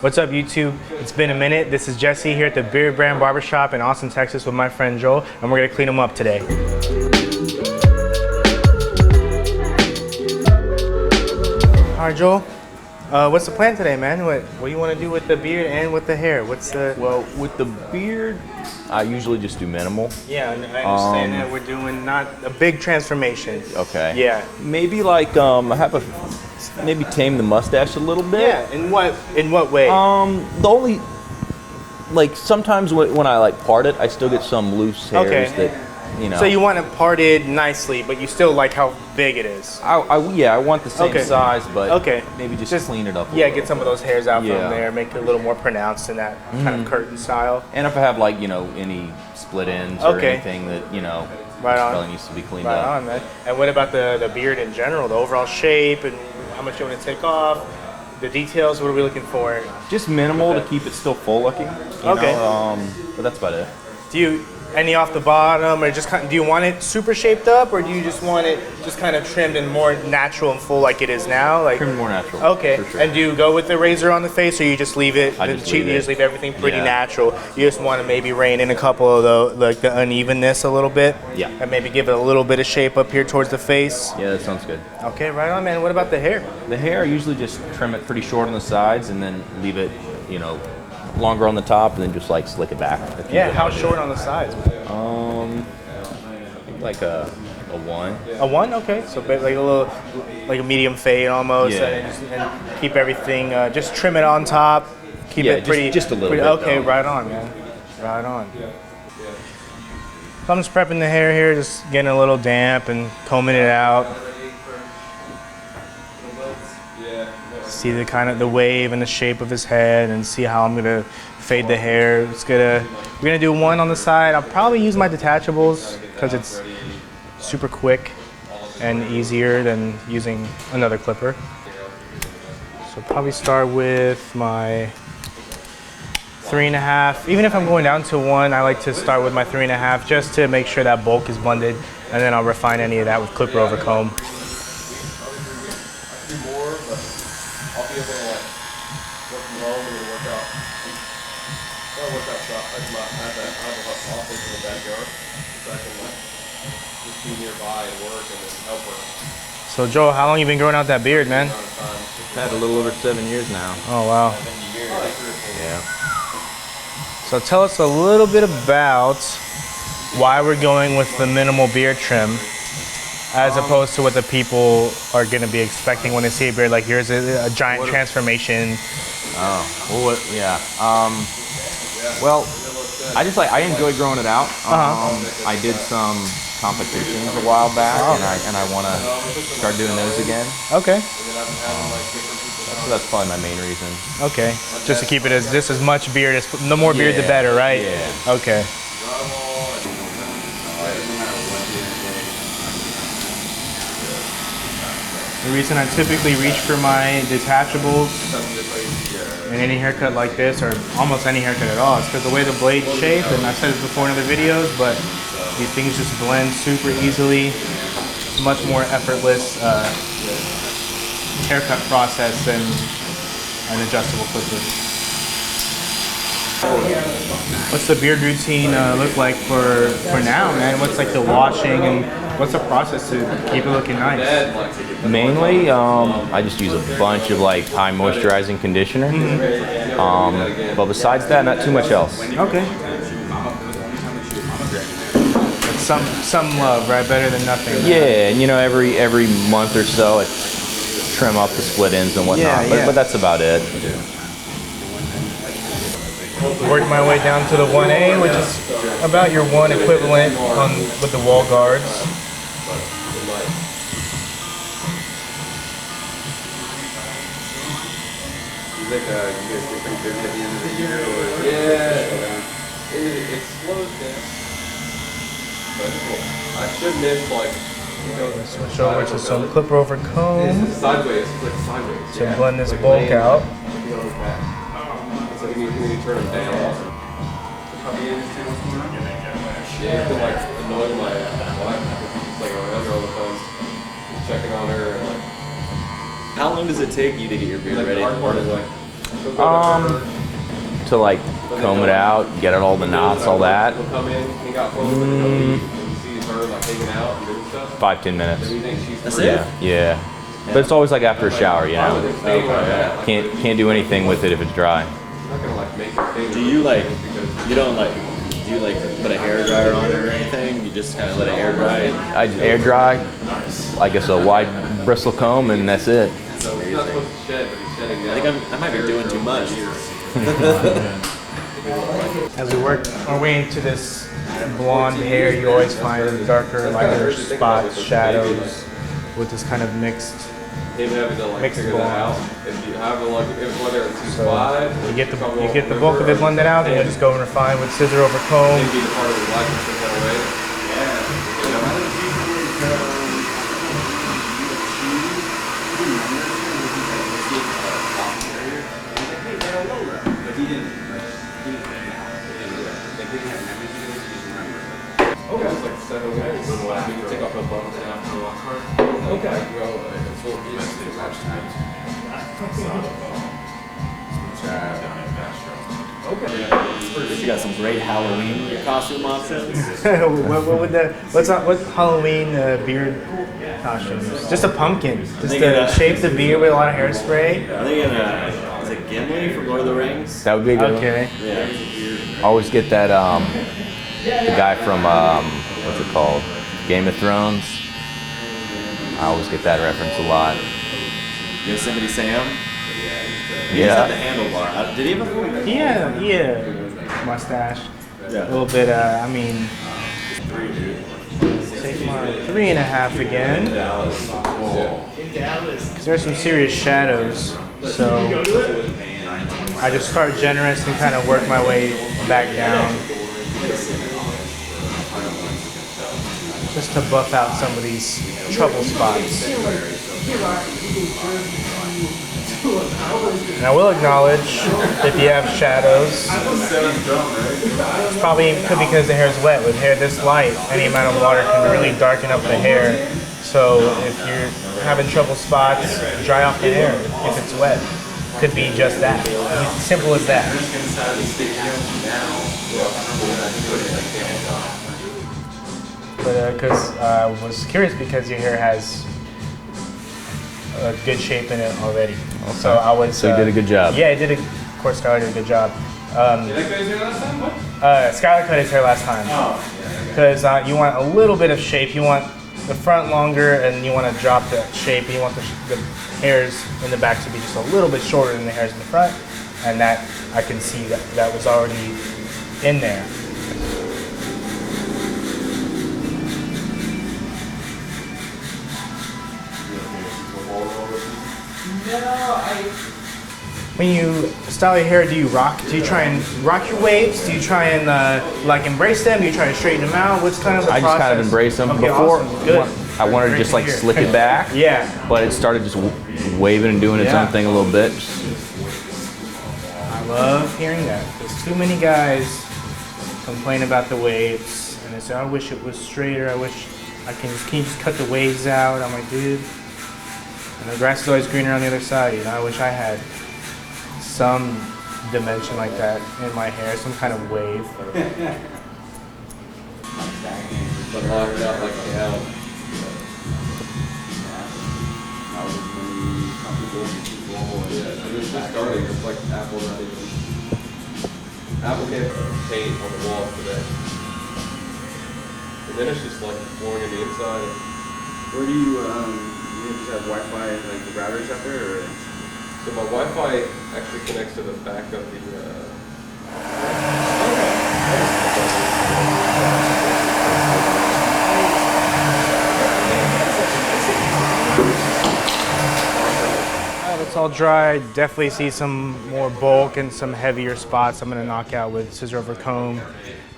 What's up, YouTube? It's been a minute. This is Jesse here at the Beardbrand Barbershop in Austin, Texas with my friend Joel, and we're gonna clean him up today. All right, Joel. What's the plan today, man? What do you want to do with the beard and with the hair? Well, with the beard, I usually just do minimal. Yeah, I understand that we're doing not a big transformation. Okay. Yeah. Maybe like maybe tame the mustache a little bit. Yeah. In what way? The only sometimes when I part it, I still get some loose hairs that. So you want it parted nicely, but you still like how big it is. I want the same size, but maybe just clean it up. Get some of those hairs out from there, make it a little more pronounced in that kind of curtain style. And if I have any split ends or anything that probably needs to be cleaned up. Right on, man. And what about the beard in general, the overall shape and how much you want to take off? The details, what are we looking for? Just minimal to keep it still full looking. But that's about it. Do you any off the bottom, or just do you want it super shaped up, or do you just want it just kind of trimmed and more natural and full like it is now? Trimmed more natural. Okay. For sure. And do you go with the razor on the face, or you just leave it? You just leave everything pretty natural. You just want to maybe rein in a couple of the unevenness a little bit. Yeah. And maybe give it a little bit of shape up here towards the face. Yeah, that sounds good. Okay, right on, man. What about the hair? The hair, I usually just trim it pretty short on the sides and then leave it, longer on the top, and then just slick it back. Yeah, how short on the sides? Like a 1. A 1? Okay, so like a medium fade almost, and keep everything. Just trim it on top. Keep it pretty. Just a little bit. Okay, right on, man. Right on. So I'm just prepping the hair here, just getting a little damp and combing it out. See the wave and the shape of his head, and see how I'm gonna fade the hair. We're gonna do one on the side. I'll probably use my detachables because it's super quick and easier than using another clipper. So probably start with my 3.5. Even if I'm going down to 1, I like to start with my 3.5 just to make sure that bulk is blended, and then I'll refine any of that with clipper over comb. I'll be able to work from home and work out. Workout shop. I have a office in the backyard, so I can just be nearby and work and then help her. So Joel, how long you been growing out that beard, man? I've had a little over 7 years now. Oh wow. Yeah. So tell us a little bit about why we're going with the minimal beard trim, as opposed to what the people are going to be expecting when they see a beard like yours, a giant transformation. Oh, well, yeah. Well, I enjoy growing it out. I did some competitions a while back, and I want to start doing those again. Okay. That's probably my main reason. Okay. Just to keep it just as much beard as the more beard the better, right? Yeah. Okay. The reason I typically reach for my detachables in any haircut like this, or almost any haircut at all, is because the way the blade's shaped, and I've said this before in other videos, but these things just blend super easily. It's much more effortless haircut process than an adjustable clipper. What's the beard routine look like for now, man? What's the washing and what's the process to keep it looking nice? Mainly, I just use a bunch of high moisturizing conditioner. But besides that, not too much else. Okay. Some love, right? Better than nothing. Yeah, and every month or so, I trim up the split ends and whatnot. But that's about it. Work my way down to the 1A, which is about your 1 equivalent with the wall guards. You think you guys get pretty busy at the end of the year? Or it slows down. But I should miss Switch over to some clipper over comb sideways, click sideways. to blend this bulk out. So when you turn them down. Yeah, you can annoy my wife because I have her on the phone, checking on her. And, How long does it take you to get your beard ready? The hard part is To like comb it out, get out all the knots, all that. He'll come in, hang out for a little bit, and he'll leave. And you see her like hanging out and doing stuff. 5-10 minutes. And you think she's That's free. it? Yeah. But it's always like after a shower, you know. Can't do anything with it if it's dry. I'm not gonna like make it big. Do you like, you don't like, do you like put a hair dryer on it or anything? You just kind of let it air dry? I just air dry, I guess a wide bristle comb, and that's it. So he's not supposed to shed, but he's shedding now. I think I might be doing too much. As we work our way into this blonde hair, you always find darker, lighter spots, shadows, with this kind of mixed. Him having to like Mixed figure that out. blonde. If you have a like, whether it's too So wide, you get the bulk of it blended out, and you just go and refine with scissor over comb. maybe the part of the life in some kind of way. Okay. It's like 7 weeks. We can take off the buttons and after a walk card. Okay. Well, it's 4 weeks. You got some great Halloween costume options. What Halloween beard costumes? Just a pumpkin. Just to thinking, shape the beard with a lot of hairspray. I'm thinking, is it Gimli from Lord of the Rings? That would be a good. Okay. Yeah. Always get that the guy from what's it called, Game of Thrones. I always get that reference a lot. Yosemite Sam? He just had the Yeah. handlebar. Did he have a Yeah. Mustache. Yeah. A little bit. I mean, take my 3.5 again. Because there's some serious shadows. So I just start generous and kind of work my way back down. Just to buff out some of these trouble spots. And I will acknowledge if you have shadows, it's probably could be because the hair is wet. With hair this light, any amount of water can really darken up the hair. So if you're having trouble spots, dry off the hair if it's wet. Could be just that. It's simple as that. But because I was curious because your hair has a good shape in it already. Okay. So I was. So you did a good job. Yeah, I did. Of course, Skylar did a good job. Did I cut his hair last time? What? Skylar cut his hair last time. Because you want a little bit of shape. You want the front longer, and you want to drop the shape. And you want the hairs in the back to be just a little bit shorter than the hairs in the front, and that I can see that was already in there. When you style your hair, do you try and rock your waves? Do you try and like embrace them? Do you try to straighten them out? What's kind of the process? I just kind of embrace them. Okay, Before, awesome. Good. I wanted to Great just like hear. slick it back. Yeah. But it started just waving and doing its Yeah. own thing a little bit. I love hearing that because too many guys complain about the waves and they say, "I wish it was straighter. I wish can you just cut the waves out?" I'm like, dude. And the grass is always greener on the other side. You know, I wish I had some dimension like that in my hair, some kind of wave. But locked out like a hell. Yeah, it was just starting. It's like Apple not even. Apple can't paint on the wall today. And then it's just like flooring on the inside. Where do you just have Wi-Fi and like the routers up there, or? So my Wi-Fi actually connects to the back of the. It's all dry. Definitely see some more bulk and some heavier spots I'm gonna knock out with scissor over comb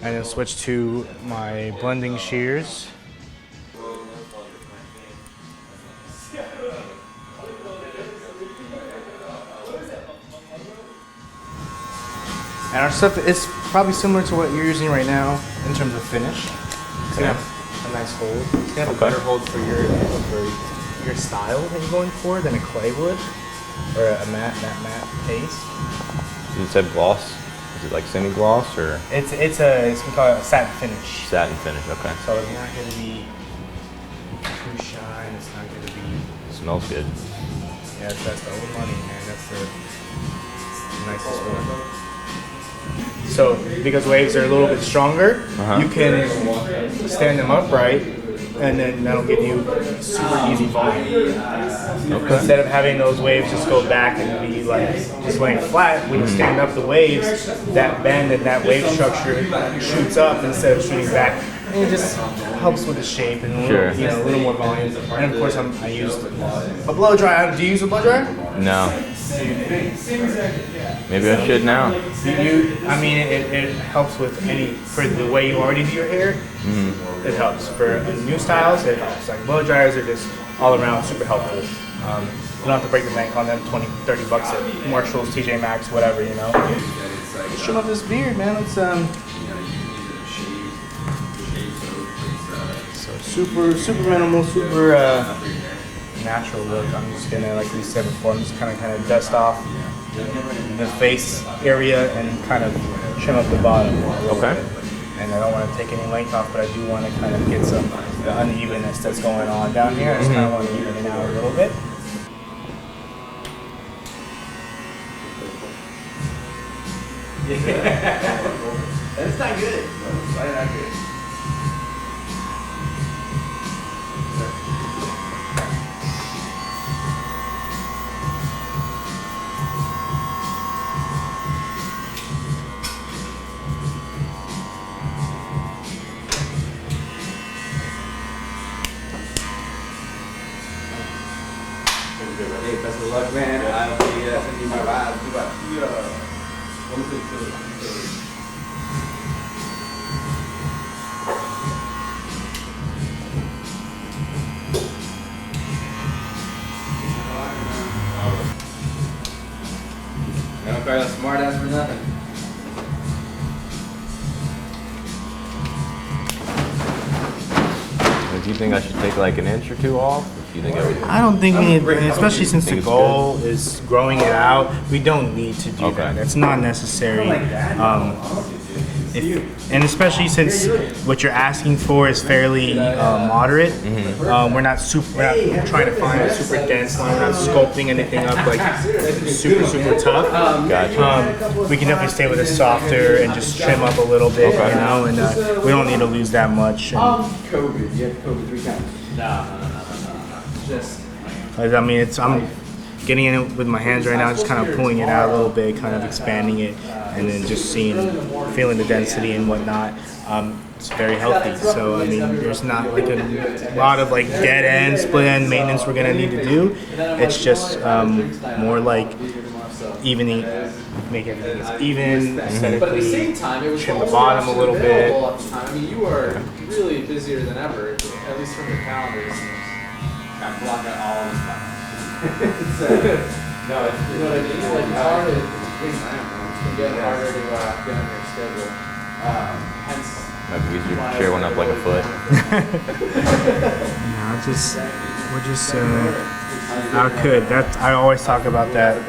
and then switch to my blending shears. And our stuff is probably similar to what you're using right now in terms of finish. It's gonna have a nice hold. It's gonna have a better hold for your style that you're going for than a clay would. or a matte paste. You said gloss. Is it like semi-gloss or? It's we call it a satin finish. Satin finish. Okay. So it's not going to be too shine. It's not going to be. Smells good. Yeah, that's the old money, man. That's the nicest one. So because waves are a little bit stronger, you can stand them upright, and then that'll give you super easy volume. Okay. Instead of having those waves just go back and be like just laying flat, when you stand up the waves, that bend and that wave structure shoots up instead of shooting back. And it just helps with the shape and a little, a little more volume. And of course, I used a blow dryer. Do you use a blow dryer? No. Maybe I should now. I mean, it helps with for the way you already do your hair. It helps. For new styles, it helps. Like blow dryers are just all around super helpful. You don't have to break the bank on them, 20, 30 bucks at Marshalls, TJ Maxx, whatever, Let's trim up this beard, man. Let's so super minimal, super natural look. I'm just gonna, like we said before, I'm just kind of dust off the face area and kind of trim up the bottom a little bit. And I don't want to take any length off, but I do want to kind of get some the unevenness that's going on down here. I just kind of want to even it out a little bit. That's not good. That's not good. Hey, best of luck, man. I'll be sending you my ride. I don't call you a smart ass for nothing. Do you think I should take like an inch or two off? Do you think I would? I don't think we need, especially since the goal is growing it out, we don't need to do that. That's not necessary. And especially since what you're asking for is fairly moderate, we're not trying to find a super dense line. We're not sculpting anything up like super tough. Gotcha. We can definitely stay with a softer and just trim up a little bit, and we don't need to lose that much. And, COVID. You had COVID 3 times. No. Just. I mean, I'm getting in it with my hands right now, just kind of pulling it out a little bit, kind of expanding it, and then just feeling the density and whatnot. It's very healthy. So I mean, there's not like a lot of like dead end, split end maintenance we're gonna need to do. It's just more like evening, make everything as even, aesthetically, but at the same time, it was trim the bottom a little bit. I mean, you are really busier than ever, at least from your calendars. I block out all this stuff. No, you know what I mean? Like, it's hard to, it can get harder to get on your schedule. Hence, Might be easier to share one up like a foot. I could. I always talk about that.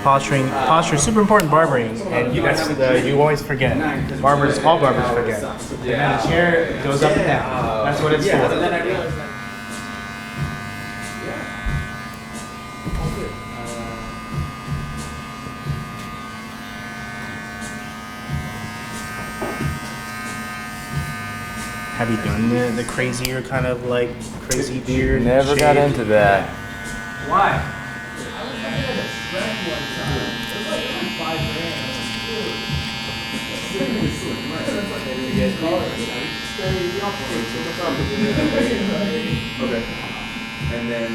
Posture is super important in barbering, and you always forget. All barbers forget. And then the chair goes up and down. That's what it's for. Have you done the crazier kind of like crazy beard? Never got into that. why? Okay. And then,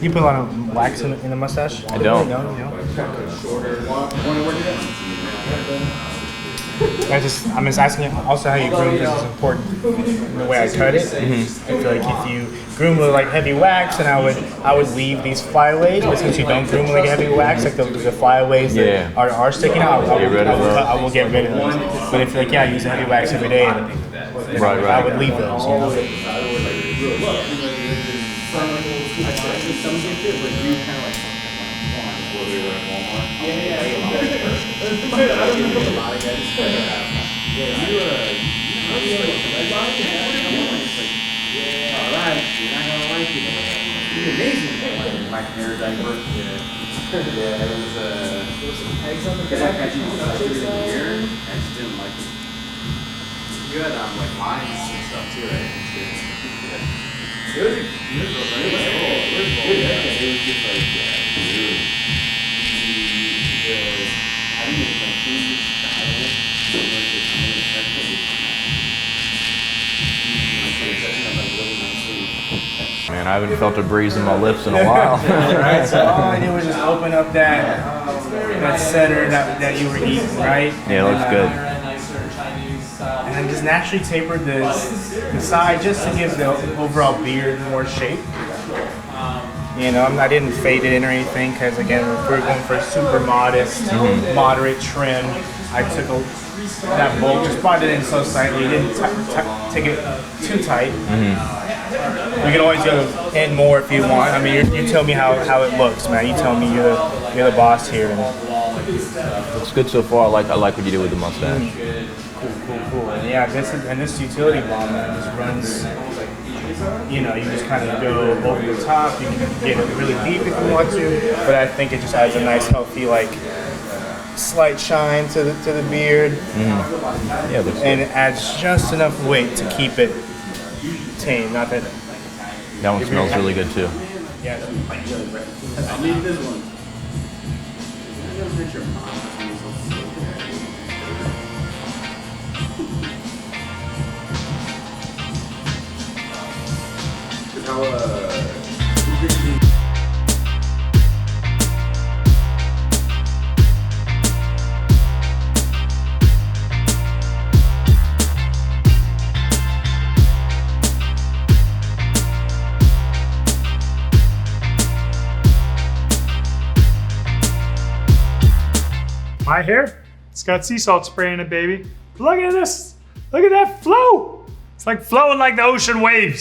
You put a lot of wax in the mustache? I don't. No. I'm just asking also how you groom because it's important in the way I cut it. I feel like if you groom with like heavy wax, then I would leave these flyaways. But since you don't groom with like heavy wax, like the flyaways that are sticking out, I will get rid of those. But if like I use heavy wax every day, then I would leave those. You know? Alright, you're not gonna like it. It's amazing my hair diaper. Yeah, it was because I threw it in here, I just didn't like it. You had like lines and stuff too, right? It was just like, dude. I think it's like change style. So like it's really Man, I haven't felt a breeze in my lips in a while. Right, so all I did was just open up that center that you were eating, right? Yeah, it looks good. And then just naturally tapered the side just to give the overall beard more shape. You know, I didn't fade it in or anything because, again, if we're going for a super modest, moderate trim, I took that bolt, just brought it in so slightly, didn't take it too tight. You can always go in more if you want. I mean, you tell me how it looks, man. You tell me you're the boss here. And Looks good so far. I like what you do with the mustache. Cool. And yeah, this utility bomb, man, just runs. You know, you just kind of go over the top. You can get it really deep if you want to, but I think it just adds a nice, healthy, like slight shine to the beard. Yeah, looks And good. it adds just enough weight to keep it tame. Not that. That one smells really good too. Yeah. I'll leave this one. My hair, it's got sea salt spray in it, baby. Look at this. Look at that flow. It's like flowing like the ocean waves.